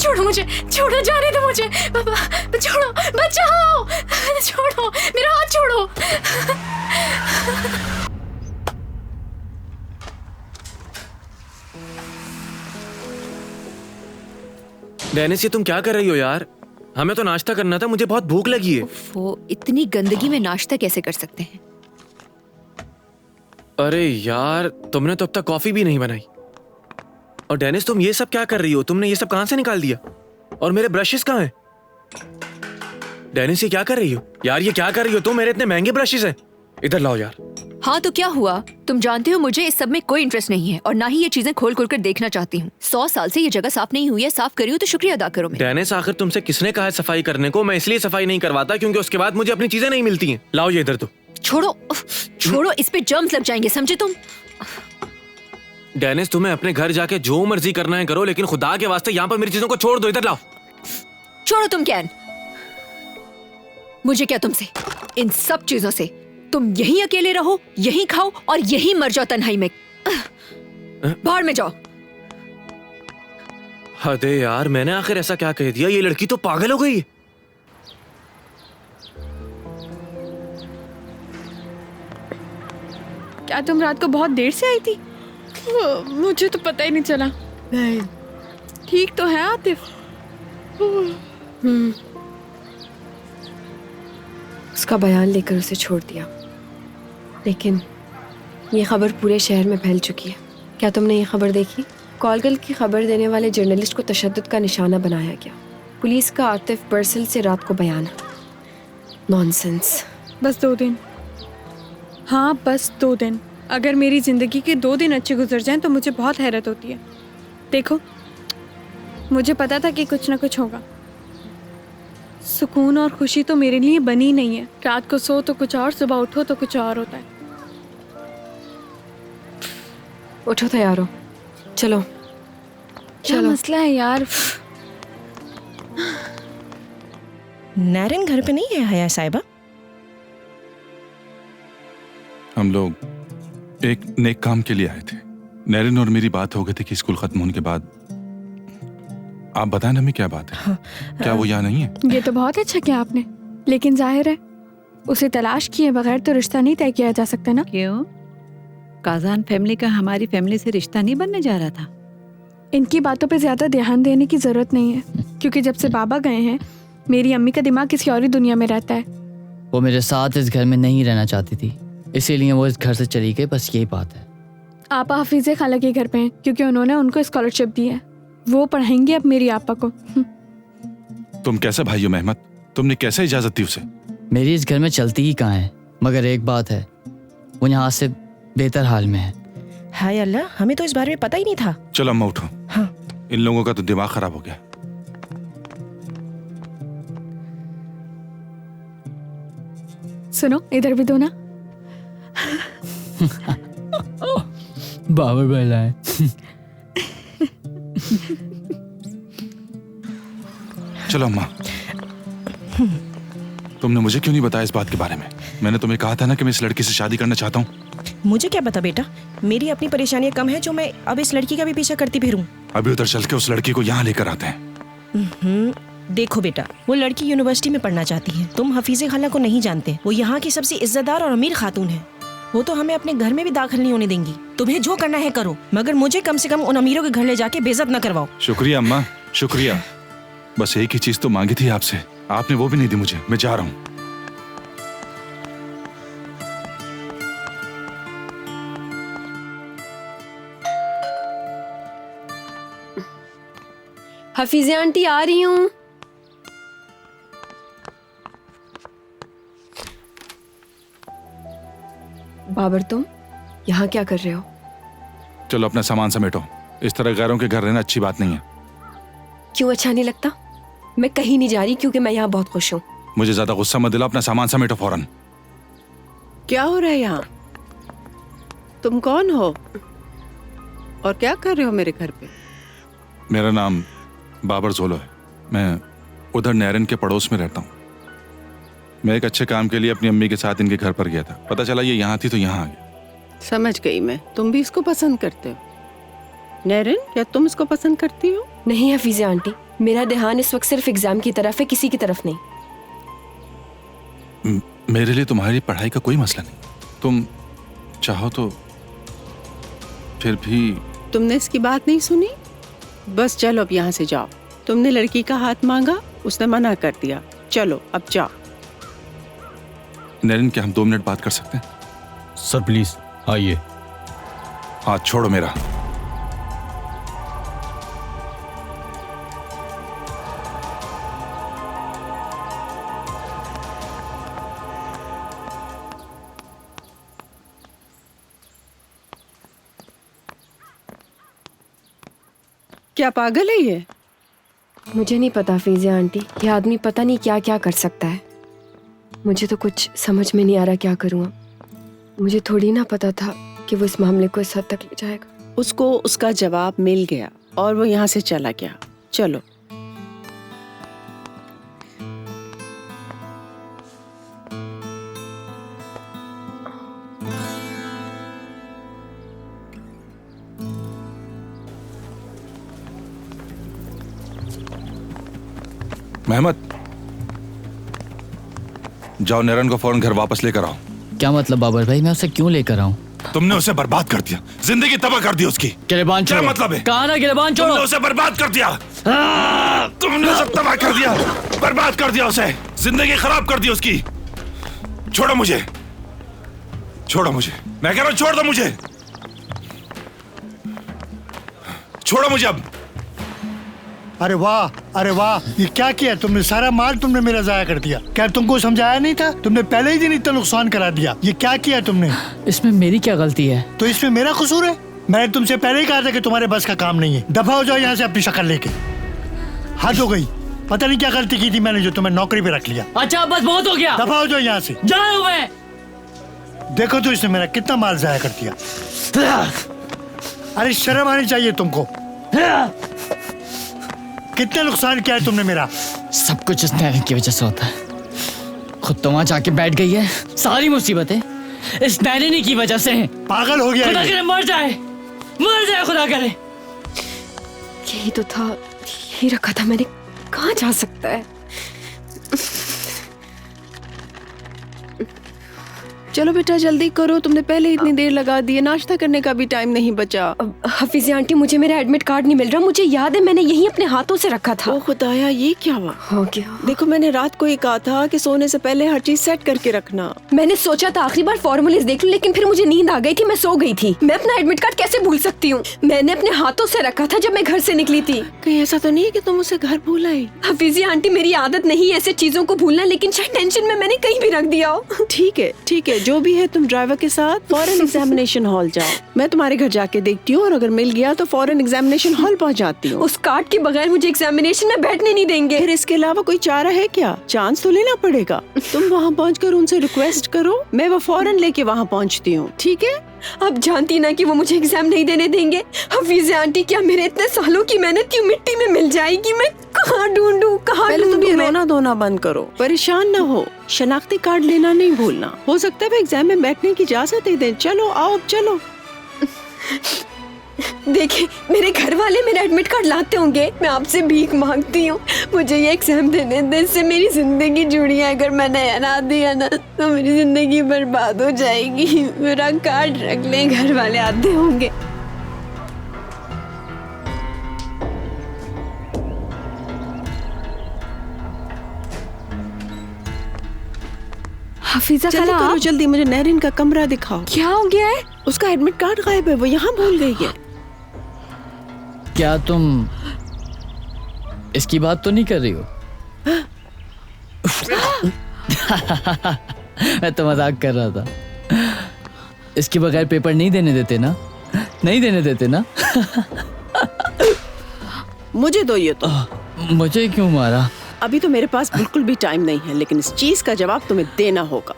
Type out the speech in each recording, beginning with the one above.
छोड़ो मुझे, छोड़ो, जाने दो मुझे, पापा छोड़ो, बचाओ, छोड़ो, मेरा हाथ छोड़ो। डेनिस, ये तुम क्या कर रही हो यार? हमें तो नाश्ता करना था, मुझे बहुत भूख लगी है। वो इतनी गंदगी में नाश्ता कैसे कर सकते हैं? अरे यार, तुमने तो अब तक कॉफी भी नहीं बनाई। और डेनिस, तुम ये सब क्या कर रही हो? तुमने ये सब कहां से निकाल दिया? और मेरे ब्रशेस कहाँ हैं? डेनिस, ये क्या कर रही हो यार? ये क्या कर रही हो तुम? मेरे इतने महंगे ब्रशेस हैं। इधर लाओ यार। हाँ तो क्या हुआ? तुम जानते हो मुझे इस सब में कोई इंटरेस्ट नहीं है और ना ही ये चीजें खोल खोल कर देखना चाहती हूँ। 100 साल से ये जगह साफ नहीं हुई है, साफ करी हो तो शुक्रिया अदा करो मेरा। डेनिस, आखिर तुमसे किसने कहा है सफाई करने को? मैं इसलिए सफाई नहीं करवाता क्योंकि उसके बाद मुझे अपनी चीजें नहीं मिलती हैं। लाओ ये इधर। तो छोड़ो, छोड़ो, इस पे जर्म्स लग जाएंगे, समझे तुम? डेनिस, तुम्हें अपने घर जाके जो मर्जी करना है करो, लेकिन खुदा के वास्ते यहाँ पर मेरी चीजों को छोड़ दो। इधर लाओ। छोड़ो तुम कैन। मुझे क्या तुमसे, इन सब चीजों से। तुम यहीं अकेले रहो, यहीं खाओ और यहीं मर जाओ तन्हाई में। बाहर में जाओ। अरे यार, मैंने आखिर ऐसा क्या कह दिया? ये लड़की तो पागल हो गई है। क्या तुम रात को बहुत देर से आई थी? मुझे तो पता ही नहीं चला। नहीं, ठीक तो है आतिफ? उसका बयान लेकर उसे छोड़ दिया, लेकिन ये खबर पूरे शहर में फैल चुकी है। क्या तुमने ये खबर देखी? कॉलगल की खबर देने वाले जर्नलिस्ट को तशद्दुद का निशाना बनाया गया। पुलिस का आतिफ बरसल से रात को बयान। नॉनसेंस। बस 2 दिन। हाँ, बस 2 दिन। अगर मेरी जिंदगी के 2 दिन अच्छे गुजर जाएं तो मुझे बहुत हैरत होती है। देखो, मुझे पता था कि कुछ ना कुछ होगा। सुकून और खुशी तो मेरे लिए बनी नहीं है। रात को सो तो कुछ और, सुबह उठो तो कुछ और होता है। उठो, तैयार हो, चलो। क्या मसला है यार? नैरन घर पे नहीं है हया साहिबा? हम लोग एक नेक काम के लिए आए थे। नैरन और मेरी बात हो गई थी कि स्कूल खत्म होने के बाद। आप बताएं हमें क्या बात है? हाँ, क्या वो यहाँ नहीं है? ये तो बहुत अच्छा किया आपने, लेकिन जाहिर है उसे तलाश किए बगैर तो रिश्ता नहीं तय किया जा सकता ना। क्यों? काजान फैमिली का हमारी फैमिली से रिश्ता नहीं बनने जा रहा था? इनकी बातों पे ज्यादा ध्यान देने की जरूरत नहीं है, क्योंकि जब से बाबा गए हैं मेरी अम्मी का दिमाग किसी और ही दुनिया में रहता है। वो मेरे साथ इस घर में नहीं रहना चाहती थी, इसीलिए वो इस घर से चली गई, बस यही बात है। आपा हफीजे खाला के घर पे हैं क्योंकि उन्होंने उनको स्कॉलरशिप दी है। वो पढ़ाएंगे अब मेरी आपा को। तुम कैसे भाई हो मेहमत? तुमने कैसे इजाजत दी उसे? मेरी इस घर में चलती ही कहाँ है, मगर एक बात है, वो यहाँ से बेहतर हाल में है। हाय अल्लाह, हमें तो इस बारे में पता ही नहीं था। चलो अम्मा उठो। हाँ। इन लोगों का तो दिमाग खराब हो गया। सुनो, इधर भी दो ना। बाबर बैला है। चलो अम्मा। तुमने मुझे क्यों नहीं बताया इस बात के बारे में? मैंने तुम्हें कहा था ना कि मैं इस लड़की से शादी करना चाहता हूँ। मुझे क्या पता बेटा, मेरी अपनी परेशानियां कम है जो मैं अब इस लड़की का भी पीछा करती फिरूं। अभी उधर चल के उस लड़की को यहाँ लेकर आते हैं। देखो बेटा, वो लड़की यूनिवर्सिटी में पढ़ना चाहती है। तुम हफीजे खाला को नहीं जानते, वो यहाँ की सबसे इज्जतदार और अमीर खातून है। वो तो हमें अपने घर में भी दाखिल नहीं होने देंगी। तुम्हें जो करना है करो, मगर मुझे कम से कम उन अमीरों के घर ले जाके बेइज्जत न करवाओ। शुक्रिया अम्मा, शुक्रिया। बस एक ही चीज तो मांगी थी आपसे, आपने वो भी नहीं दी मुझे। मैं जा रहा हूँ। हफीज़े आंटी आ रही हूँ। बाबर, तुम यहाँ क्या कर रहे हो? चलो अपना सामान समेटो। इस तरह गैरों के घर रहना अच्छी बात नहीं है। क्यों अच्छा नहीं लगता? मैं कहीं नहीं जा रही क्योंकि मैं यहाँ बहुत खुश हूँ। मुझे ज्यादा गुस्सा मत दिलाओ, अपना सामान समेटो फौरन। क्या हो रहा है यहाँ? तुम कौन हो और क्या कर रहे हो मेरे घर पे? मेरा नाम बाबर जोलो है। मैं उधर नैरन के पड़ोस में रहता हूँ। मैं एक अच्छे काम के लिए अपनी अम्मी के साथ इनके घर पर गया था। पता चला ये यहाँ थी तो यहाँ आ गया। समझ गई मैं, तुम भी इसको पसंद करते हो। नैरिन, क्या तुम इसको पसंद करती हो? नहीं हफीज़ा आंटी, मेरा ध्यान इस वक्त सिर्फ एग्जाम की तरफ है, किसी की तरफ नहीं। मेरे लिए तुम्हारी पढ़ाई का कोई मसला नहीं। तुम चाहो तो फिर भी। तुमने इसकी बात नहीं सुनी? बस चलो अब यहाँ से जाओ। तुमने लड़की का हाथ मांगा, उसने मना कर दिया। चलो अब जाओ। नैरिन, क्या हम 2 मिनट बात कर सकते हैं? सर प्लीज आइए। हाथ छोड़ो मेरा। क्या पागल है ये? मुझे नहीं पता हफीज़ा आंटी, ये आदमी पता नहीं क्या क्या कर सकता है। मुझे तो कुछ समझ में नहीं आ रहा क्या करूँ। मुझे थोड़ी ना पता था कि वो इस मामले को इस हद तक ले जाएगा। उसको उसका जवाब मिल गया और वो यहाँ से चला गया। चलो। मेहमद, जाओ नैरन को फौरन घर वापस लेकर आओ। क्या मतलब बाबर भाई, मैं उसे क्यों लेकर आऊं? तुमने उसे बर्बाद कर दिया, जिंदगी तबाह कर दी उसकी। गिरबान छोड़ो। क्या मतलब है? कहा ना गिरबान छोड़ो। तुमने उसे बर्बाद कर दिया। तुमने उसे तबाह कर दिया, बर्बाद कर दिया उसे, जिंदगी खराब कर दी उसकी। छोड़ो मुझे, छोड़ो मुझे, मैं कह रहा हूं छोड़ दो मुझे, छोड़ो मुझे अब। अरे वाह, अरे वाह, ये क्या किया तुमने? सारा माल तुमने मेरा जाया कर दिया। क्या तुमको समझाया नहीं था? तुमने पहले ही दिन इतना नुकसान करा दिया। ये क्या किया तुमने? इसमें मेरी क्या गलती है? तो इसमें मेरा कसूर है? मैंने तुमसे पहले ही कहा था कि तुम्हारे बस का काम नहीं है। दफा हो जाओ यहाँ से अपनी शक्ल लेके। हद हो गई। पता नहीं क्या गलती की थी मैंने जो तुम्हें नौकरी पे रख लिया। अच्छा बस बहुत हो गया। दफा हो जाओ यहाँ से। जा रहा हूं मैं। देखो तो इसने मेरा कितना माल जाया कर दिया। अरे शर्म आनी चाहिए तुमको। कितना नुकसान किया है तुमने मेरा। सब कुछ इस नैरिन की वजह से होता है। खुद तो वहां जाके बैठ गई है। सारी मुसीबतें इस नैरिन की वजह से हैं। पागल हो गया। खुदा करे मर जाए, मर जाए खुदा करे। यही तो था, यही रखा था मैंने। कहाँ जा सकता है? चलो बेटा जल्दी करो, तुमने पहले इतनी देर लगा दी है, नाश्ता करने का भी टाइम नहीं बचा। हफीज़ा आंटी, मुझे मेरा एडमिट कार्ड नहीं मिल रहा। मुझे याद है मैंने यही अपने हाथों से रखा था। ओ खुदाया, ये क्या हुआ? हो गया। देखो मैंने रात को ही कहा था कि सोने से पहले हर चीज सेट करके रखना। मैंने सोचा था आखिरी बार फॉर्मूलेज देख लूं, लेकिन फिर मुझे नींद आ गई थी, मैं सो गई थी। मैं अपना एडमिट कार्ड कैसे भूल सकती हूँ? मैंने अपने हाथों से रखा था जब मैं घर से निकली थी। कहीं ऐसा तो नहीं है कि तुम उसे घर भूल आई? हफीज़ा आंटी, मेरी आदत नहीं है ऐसे चीजों को भूलना, लेकिन शायद टेंशन में मैंने कहीं भी रख दिया हो। ठीक है, जो भी है तुम ड्राइवर के साथ फौरन एग्जामिनेशन हॉल जाओ। मैं तुम्हारे घर जाके देखती हूँ और अगर मिल गया तो फौरन एग्जामिनेशन हॉल पहुँच जाती हूँ। उस कार्ड के बगैर मुझे एग्जामिनेशन में बैठने नहीं देंगे। फिर इसके अलावा कोई चारा है क्या? चांस तो लेना पड़ेगा। तुम वहाँ पहुँचकर उनसे रिक्वेस्ट करो, मैं वो फौरन लेके वहाँ पहुँचती हूँ। ठीक है? अब जानती ना कि वो मुझे एग्जाम नहीं देने देंगे। हफीज़ा आंटी, क्या मेरे इतने सालों की मेहनत यूं मिट्टी में मिल जाएगी? मैं कहाँ ढूंढूं, कहाँ पहले तुम ये ढूंढूं? रोना धोना बंद करो, परेशान न हो। शनाख्ती कार्ड लेना नहीं भूलना। हो सकता है वो एग्जाम में बैठने की इजाजत दे दें। चलो आओ, अब चलो। देखिए, मेरे घर वाले मेरा एडमिट कार्ड लाते होंगे। मैं आपसे भीख मांगती हूँ, मुझे ये एग्जाम देने दे। इससे मेरी जिंदगी जुड़ी है। अगर मैंने हरा दिया ना तो मेरी जिंदगी बर्बाद हो जाएगी। मेरा कार्ड रख लें, घर वाले आते होंगे। हफीज़ा जल्दी खाला, करो, आप? जल्दी, मुझे नैरिन का कमरा दिखाओ। क्या हो गया है? उसका एडमिट कार्ड गायब है, वो यहाँ भूल गई है। क्या तुम इसकी बात तो नहीं कर रही हो? मैं तो मजाक कर रहा था। इसके बगैर पेपर नहीं देने देते ना? नहीं देने देते ना? मुझे दो ये तो। मुझे क्यों मारा? अभी तो मेरे पास बिल्कुल भी टाइम नहीं है, लेकिन इस चीज का जवाब तुम्हें देना होगा।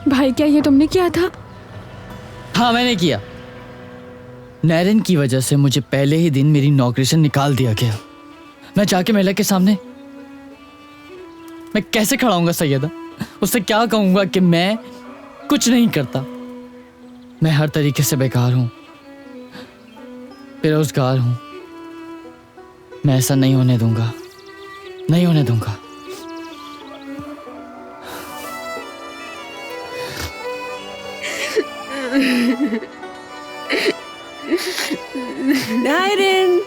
भाई, क्या ये तुमने किया था? हाँ, मैंने किया। नैरिन की वजह से मुझे पहले ही दिन मेरी नौकरी से निकाल दिया गया। मैं जाके महिला के सामने मैं कैसे खड़ा होऊंगा सैयदा? उससे क्या कहूंगा कि मैं कुछ नहीं करता, मैं हर तरीके से बेकार हूं, बेरोजगार हूं। मैं ऐसा नहीं होने दूंगा, नहीं होने दूंगा। नायरन,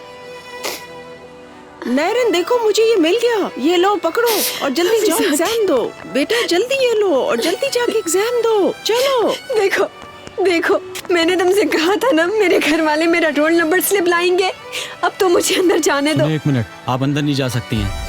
नायरन देखो मुझे ये मिल गया। ये लो पकड़ो और जल्दी जाओ एग्जाम दो। बेटा जल्दी ये लो और जल्दी जाके एग्जाम दो। चलो। देखो देखो, मैंने तुमसे कहा था ना मेरे घर वाले मेरा रोल नंबर स्लिप लाएंगे। अब तो मुझे अंदर जाने दो। एक मिनट, आप अंदर नहीं जा सकती हैं।